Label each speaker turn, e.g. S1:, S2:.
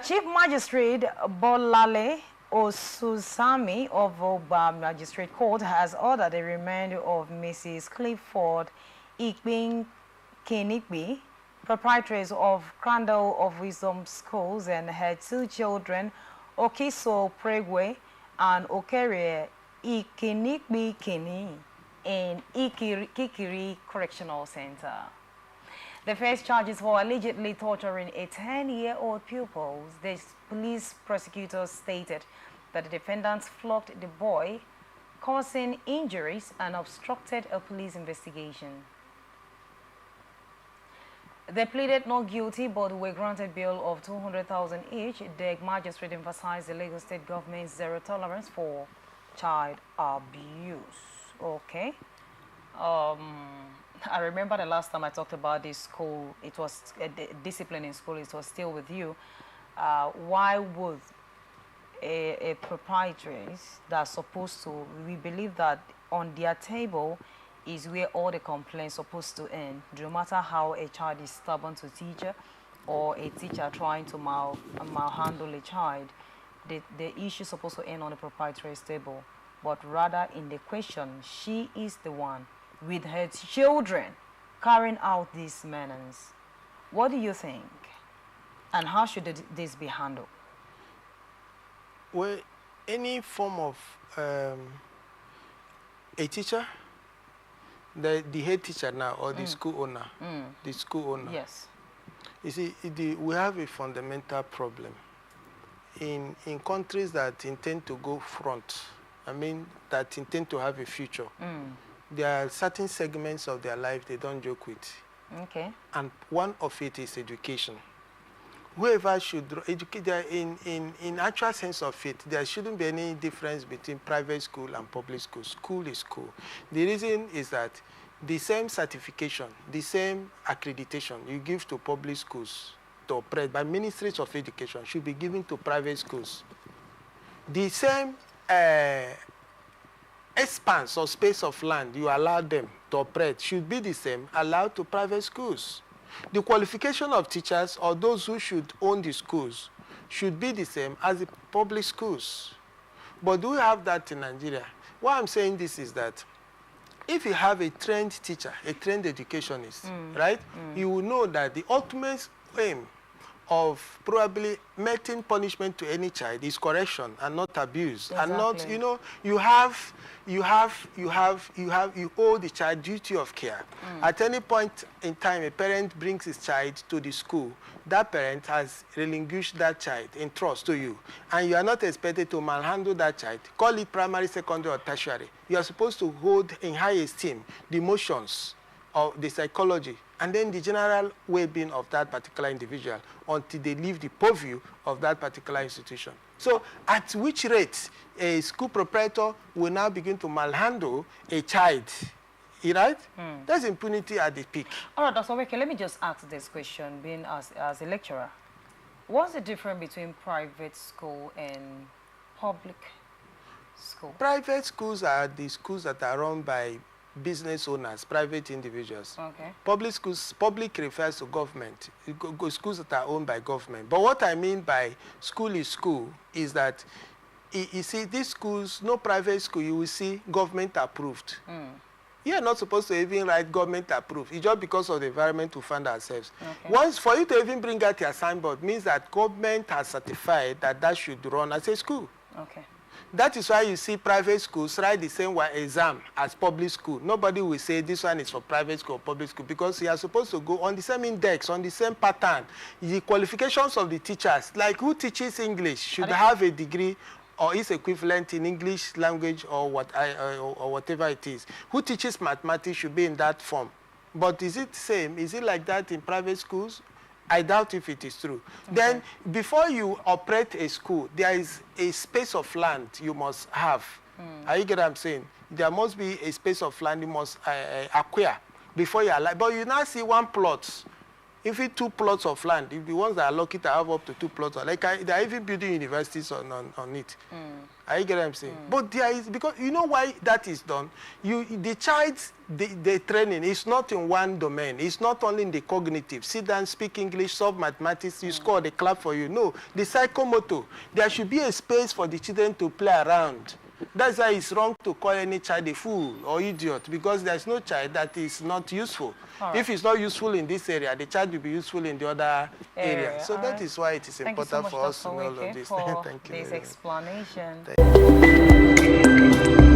S1: Chief Magistrate Bolanle Osunsanmi of Ogba Magistrate Court has ordered a remand of Mrs. Clifford Ikpinkpini, proprietress of Cradle of Wisdom Schools, and her two children, Okeisoprugwe and Okorie, Ikpinkpini, in Kirikiri Correctional Center. The first charge is for allegedly torturing a 10-year-old pupil. The police prosecutors stated that the defendants flogged the boy, causing injuries and obstructed a police investigation. They pleaded not guilty but were granted bail of 200,000 each. The magistrate emphasized the Lagos State government's zero tolerance for child abuse. Okay. I remember the last time I talked about this school, it was discipline in school, it was still with you. Why would a proprietress that's supposed to, we believe that on their table is where all the complaints supposed to end, no matter how a child is stubborn to teacher or a teacher trying to malhandle a child, the issue is supposed to end on the proprietress table. But rather in the question, she is the one with her children carrying out these menace. What do you think? And how should this be handled?
S2: Well, any form of a teacher, the head teacher now, or the school owner, the school owner.
S1: Yes.
S2: You see, we have a fundamental problem. In countries that intend to go front, I mean, that intend to have a future, there are certain segments of their life they don't joke with.
S1: Okay.
S2: And one of it is education. Whoever should educate, in actual sense of it, there shouldn't be any difference between private school and public school. School is school. The reason is that the same certification, the same accreditation you give to public schools to operate by ministries of education should be given to private schools. The same expanse or space of land you allow them to operate should be the same allowed to private schools. The qualification of teachers or those who should own the schools should be the same as the public schools. But do we have that in Nigeria? Why I'm saying this is that if you have a trained teacher, a trained educationist, right, you will know that the ultimate aim of probably meting punishment to any child is correction and not abuse. Exactly. And not, you know, you owe the child duty of care. At any point in time, a parent brings his child to the school. That parent has relinquished that child in trust to you, and you are not expected to manhandle that child. Call it primary, secondary, or tertiary. You are supposed to hold in high esteem the emotions of the psychology and then the general well-being of that particular individual until they leave the purview of that particular institution. So at which rate a school proprietor will now begin to malhandle a child, right? That's impunity at the peak.
S1: All right, Dr. Weke, let me just ask this question, being as a lecturer. What's the difference between private school and public school?
S2: Private schools are the schools that are run by business owners, private individuals.
S1: Okay.
S2: Public schools, public refers to government, schools that are owned by government. But what I mean by school is that, you see, these schools, no private school, you will see government approved. You are not supposed to even write government approved. It's just because of the environment we find ourselves. Okay. Once, for you to even bring out your signboard means that government has certified that that should run as a school. Okay. That is why you see private schools write the same exam as public school. Nobody will say this one is for private school or public school because you are supposed to go on the same index, on the same pattern. The qualifications of the teachers, like who teaches English, should have a degree or is equivalent in English language or whatever it is. Who teaches mathematics should be in that form. But is it the same? Is it like that in private schools? I doubt if it is true. Okay. Then, before you operate a school, there is a space of land you must have. Are you get what I'm saying? There must be a space of land you must acquire before you allow. But you now see one plot even 2 plots of land, if the ones that are lucky to have up to 2 plots, like they are even building universities on it. Are you get what I'm saying? But there is, because you know why that is done? The child's the training is not in one domain. It's not only in the cognitive. Sit down, speak English, solve mathematics, you score, they clap for you. No, the psychomotor. There should be a space for the children to play around. That's why it's wrong to call any child a fool or idiot, because there's no child that is not useful. Right. If it's not useful in this area, the child will be useful in the other area. So that is why it is important for us to know all of this.
S1: Thank you
S2: Thank you.
S1: This explanation.
S2: Thank you.